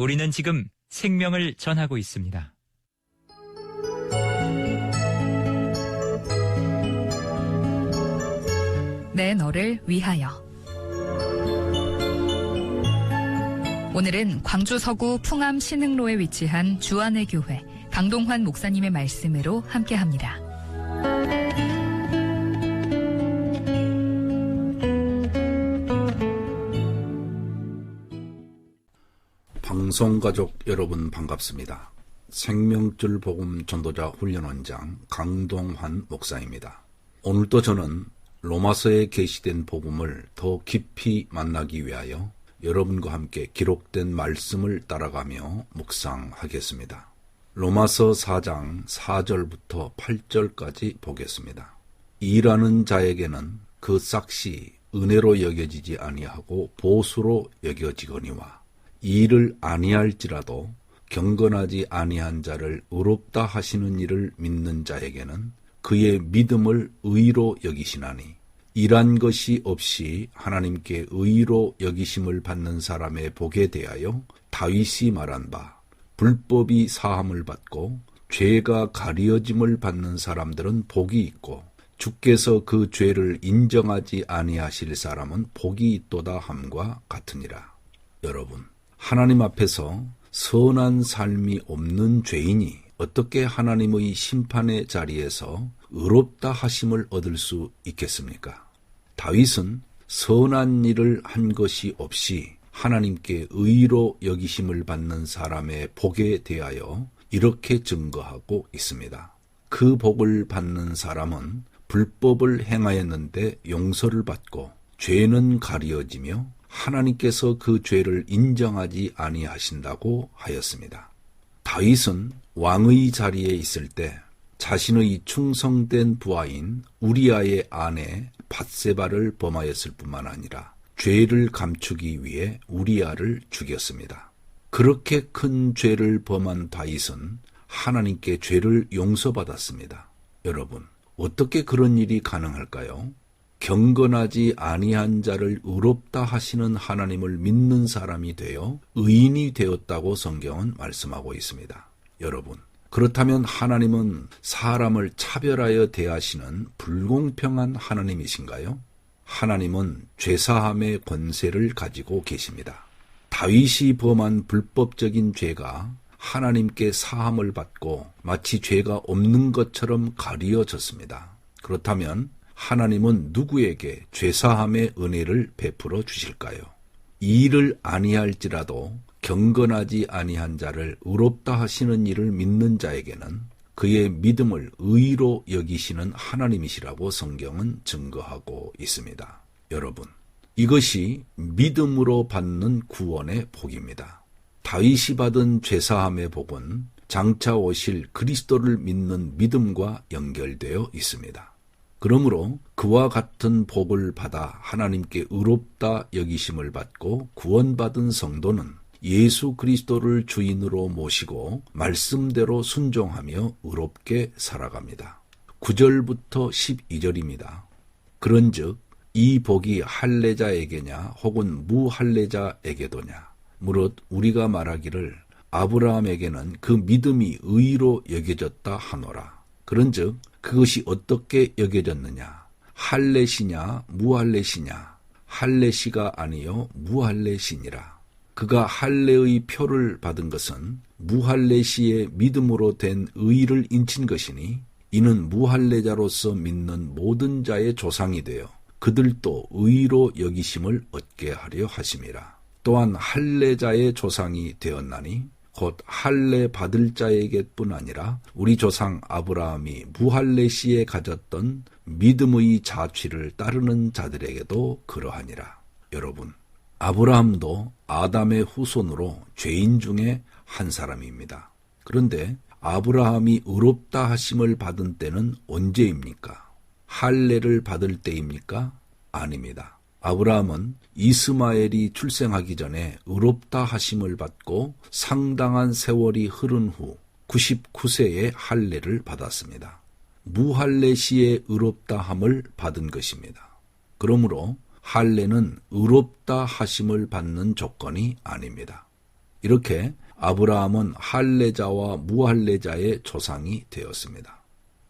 우리는 지금 생명을 전하고 있습니다. 내 너를 위하여. 오늘은 광주 서구 풍암 신흥로에 위치한 주안의 교회 강동환 목사님의 말씀으로 함께합니다. 방송가족 여러분 반갑습니다. 생명줄 복음 전도자 훈련원장 강동환 목사입니다. 오늘도 저는 로마서에 게시된 복음을 더 깊이 만나기 위하여 여러분과 함께 기록된 말씀을 따라가며 묵상하겠습니다. 로마서 4장 4절부터 8절까지 보겠습니다. 일하는 자에게는 그 싹이 은혜로 여겨지지 아니하고 보수로 여겨지거니와 일을 아니할지라도 경건하지 아니한 자를 의롭다 하시는 이를 믿는 자에게는 그의 믿음을 의로 여기시나니 일한 것이 없이 하나님께 의로 여기심을 받는 사람의 복에 대하여 다윗이 말한 바 불법이 사함을 받고 죄가 가려짐을 받는 사람들은 복이 있고 주께서 그 죄를 인정하지 아니하실 사람은 복이 있도다 함과 같으니라. 여러분, 하나님 앞에서 선한 삶이 없는 죄인이 어떻게 하나님의 심판의 자리에서 의롭다 하심을 얻을 수 있겠습니까? 다윗은 선한 일을 한 것이 없이 하나님께 의로 여기심을 받는 사람의 복에 대하여 이렇게 증거하고 있습니다. 그 복을 받는 사람은 불법을 행하였는데 용서를 받고 죄는 가려지며 하나님께서 그 죄를 인정하지 아니하신다고 하였습니다. 다윗은 왕의 자리에 있을 때 자신의 충성된 부하인 우리아의 아내 밧세바를 범하였을 뿐만 아니라 죄를 감추기 위해 우리아를 죽였습니다. 그렇게 큰 죄를 범한 다윗은 하나님께 죄를 용서받았습니다. 여러분, 어떻게 그런 일이 가능할까요? 경건하지 아니한 자를 의롭다 하시는 하나님을 믿는 사람이 되어 의인이 되었다고 성경은 말씀하고 있습니다. 여러분, 그렇다면 하나님은 사람을 차별하여 대하시는 불공평한 하나님이신가요? 하나님은 죄사함의 권세를 가지고 계십니다. 다윗이 범한 불법적인 죄가 하나님께 사함을 받고 마치 죄가 없는 것처럼 가려졌습니다. 그렇다면 하나님은 누구에게 죄사함의 은혜를 베풀어 주실까요? 일을 아니할지라도 경건하지 아니한 자를 의롭다 하시는 이를 믿는 자에게는 그의 믿음을 의로 여기시는 하나님이시라고 성경은 증거하고 있습니다. 여러분, 이것이 믿음으로 받는 구원의 복입니다. 다윗이 받은 죄사함의 복은 장차 오실 그리스도를 믿는 믿음과 연결되어 있습니다. 그러므로 그와 같은 복을 받아 하나님께 의롭다 여기심을 받고 구원받은 성도는 예수 그리스도를 주인으로 모시고 말씀대로 순종하며 의롭게 살아갑니다. 9절부터 12절입니다. 그런즉 이 복이 할례자에게냐 혹은 무할례자에게도냐 무릇 우리가 말하기를 아브라함에게는 그 믿음이 의로 여겨졌다 하노라. 그런즉 그것이 어떻게 여겨졌느냐? 할례시냐 무할례시냐? 할례시가 아니요 무할례시니라. 그가 할례의 표를 받은 것은 무할례시의 믿음으로 된 의를 인친 것이니 이는 무할례자로서 믿는 모든 자의 조상이 되어 그들도 의로 여기심을 얻게 하려 하심이라. 또한 할례자의 조상이 되었나니 곧 할례 받을 자에게뿐 아니라 우리 조상 아브라함이 무할례시에 가졌던 믿음의 자취를 따르는 자들에게도 그러하니라. 여러분, 아브라함도 아담의 후손으로 죄인 중에 한 사람입니다. 그런데 아브라함이 의롭다 하심을 받은 때는 언제입니까? 할례를 받을 때입니까? 아닙니다. 아브라함은 이스마엘이 출생하기 전에 의롭다 하심을 받고 상당한 세월이 흐른 후 99세에 할례를 받았습니다. 무할례시에 의롭다함을 받은 것입니다. 그러므로 할례는 의롭다 하심을 받는 조건이 아닙니다. 이렇게 아브라함은 할례자와 무할례자의 조상이 되었습니다.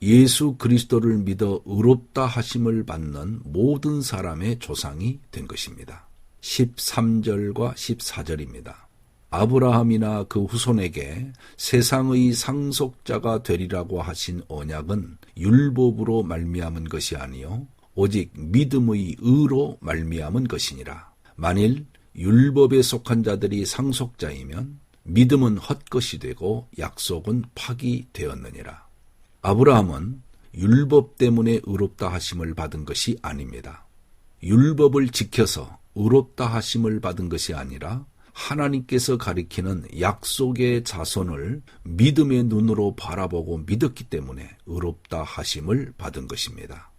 예수 그리스도를 믿어 의롭다 하심을 받는 모든 사람의 조상이 된 것입니다. 13절과 14절입니다. 아브라함이나 그 후손에게 세상의 상속자가 되리라고 하신 언약은 율법으로 말미암은 것이 아니요 오직 믿음의 의로 말미암은 것이니라. 만일 율법에 속한 자들이 상속자이면 믿음은 헛것이 되고 약속은 파기되었느니라. 아브라함은 율법 때문에 의롭다 하심을 받은 것이 아닙니다. 율법을 지켜서 의롭다 하심을 받은 것이 아니라 하나님께서 가리키는 약속의 자손을 믿음의 눈으로 바라보고 믿었기 때문에 의롭다 하심을 받은 것입니다.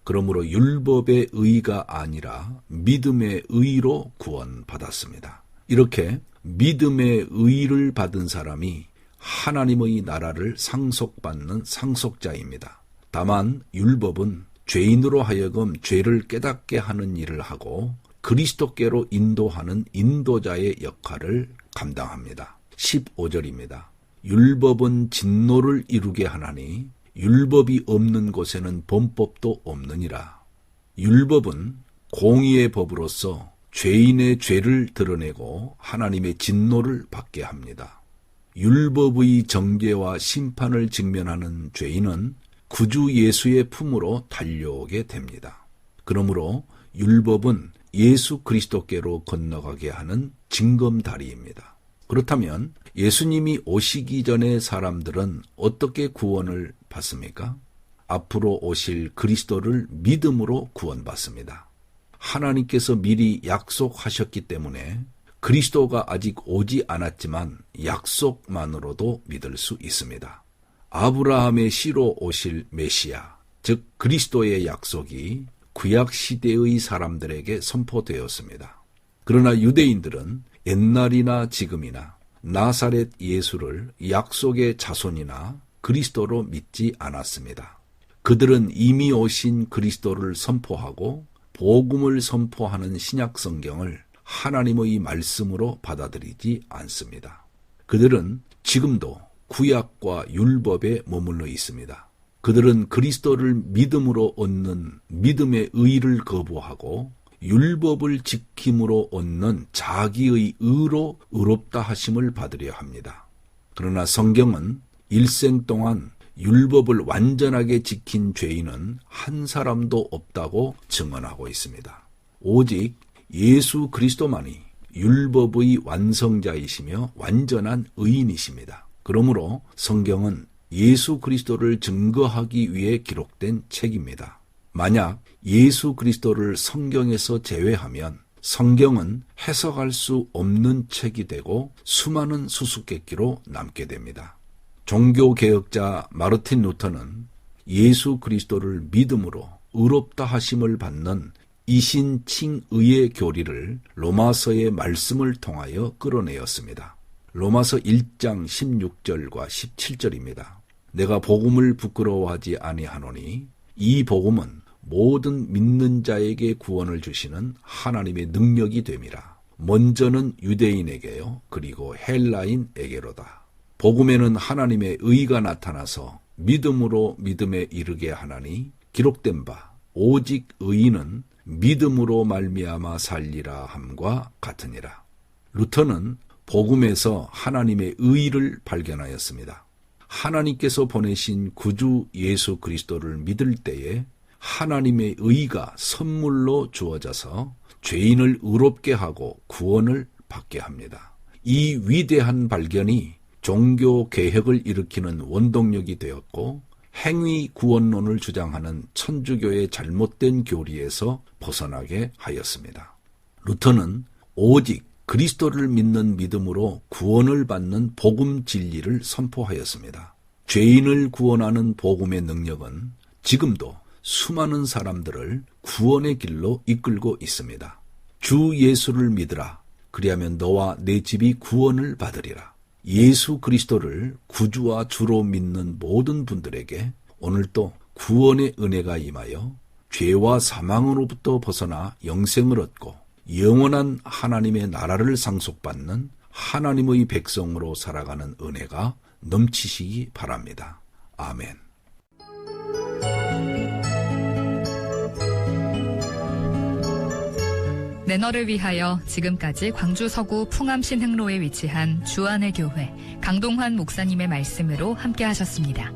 그러므로 율법의 의가 아니라 믿음의 의로 구원받았습니다. 이렇게 믿음의 의를 받은 사람이 하나님의 나라를 상속받는 상속자입니다. 다만 율법은 죄인으로 하여금 죄를 깨닫게 하는 일을 하고 그리스도께로 인도하는 인도자의 역할을 감당합니다. 15절입니다. 율법은 진노를 이루게 하나니 율법이 없는 곳에는 범법도 없느니라. 율법은 공의의 법으로서 죄인의 죄를 드러내고 하나님의 진노를 받게 합니다. 율법의 정죄와 심판을 직면하는 죄인은 구주 예수의 품으로 달려오게 됩니다. 그러므로 율법은 예수 그리스도께로 건너가게 하는 징검다리입니다. 그렇다면 예수님이 오시기 전에 사람들은 어떻게 구원을 받습니까? 앞으로 오실 그리스도를 믿음으로 구원받습니다. 하나님께서 미리 약속하셨기 때문에 그리스도가 아직 오지 않았지만 약속만으로도 믿을 수 있습니다. 아브라함의 씨로 오실 메시아, 즉 그리스도의 약속이 구약 시대의 사람들에게 선포되었습니다. 그러나 유대인들은 옛날이나 지금이나 나사렛 예수를 약속의 자손이나 그리스도로 믿지 않았습니다. 그들은 이미 오신 그리스도를 선포하고 복음을 선포하는 신약 성경을 하나님의 말씀으로 받아들이지 않습니다. 그들은 지금도 구약과 율법에 머물러 있습니다. 그들은 그리스도를 믿음으로 얻는 믿음의 의를 거부하고 율법을 지킴으로 얻는 자기의 의로 의롭다 하심을 받으려 합니다. 그러나 성경은 일생 동안 율법을 완전하게 지킨 죄인은 한 사람도 없다고 증언하고 있습니다. 오직 예수 그리스도만이 율법의 완성자이시며 완전한 의인이십니다. 그러므로 성경은 예수 그리스도를 증거하기 위해 기록된 책입니다. 만약 예수 그리스도를 성경에서 제외하면 성경은 해석할 수 없는 책이 되고 수많은 수수께끼로 남게 됩니다. 종교개혁자 마르틴 루터는 예수 그리스도를 믿음으로 의롭다 하심을 받는 이신칭의의 교리를 로마서의 말씀을 통하여 끌어내었습니다. 로마서 1장 16절과 17절입니다. 내가 복음을 부끄러워하지 아니하노니 이 복음은 모든 믿는 자에게 구원을 주시는 하나님의 능력이 됨이라. 먼저는 유대인에게요, 그리고 헬라인에게로다. 복음에는 하나님의 의가 나타나서 믿음으로 믿음에 이르게 하나니 기록된 바 오직 의인은 믿음으로 말미암아 살리라 함과 같으니라. 루터는 복음에서 하나님의 의를 발견하였습니다. 하나님께서 보내신 구주 예수 그리스도를 믿을 때에 하나님의 의가 선물로 주어져서 죄인을 의롭게 하고 구원을 받게 합니다. 이 위대한 발견이 종교 개혁을 일으키는 원동력이 되었고 행위 구원론을 주장하는 천주교의 잘못된 교리에서 벗어나게 하였습니다. 루터는 오직 그리스도를 믿는 믿음으로 구원을 받는 복음 진리를 선포하였습니다. 죄인을 구원하는 복음의 능력은 지금도 수많은 사람들을 구원의 길로 이끌고 있습니다. 주 예수를 믿으라. 그리하면 너와 내 집이 구원을 받으리라. 예수 그리스도를 구주와 주로 믿는 모든 분들에게 오늘도 구원의 은혜가 임하여 죄와 사망으로부터 벗어나 영생을 얻고 영원한 하나님의 나라를 상속받는 하나님의 백성으로 살아가는 은혜가 넘치시기 바랍니다. 아멘. 내너를 위하여 지금까지 광주 서구 풍암 신흥로에 위치한 주안의 교회 강동환 목사님의 말씀으로 함께 하셨습니다.